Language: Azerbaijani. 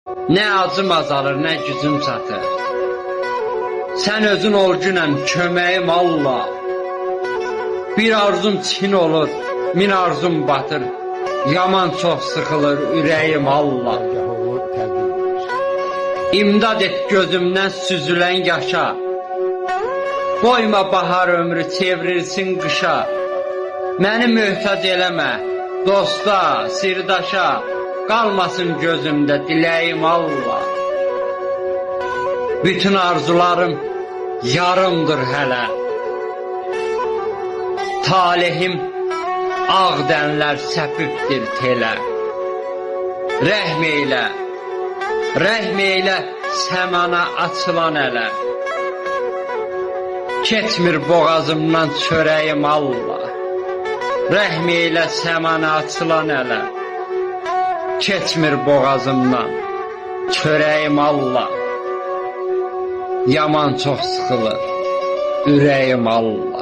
Nə acım azalır, nə gücüm çatır. Sən özün ol günəm, köməyim Allah. Bir arzum Çin olur, min arzum batır. Yaman çox sıxılır ürəyim Allah. İmdad et gözümdən süzülən yaşa. Qoyma bahar ömrü çevrilsin qışa. Məni möhtac eləmə, dosta, sirdaşa. Qalmasın gözümdə diləyim Allah. Bütün arzularım yarımdır hələ. Talihim ağ dənlər səpibdir telə. Rəhm eylə, rəhm eylə səmana açılan ələ. Keçmir boğazımdan çörəyim Allah. Rəhm eylə səmana açılan ələ. Keçmir boğazımdan çörəyim Allah. Yaman çox sıxılır ürəyim Allah.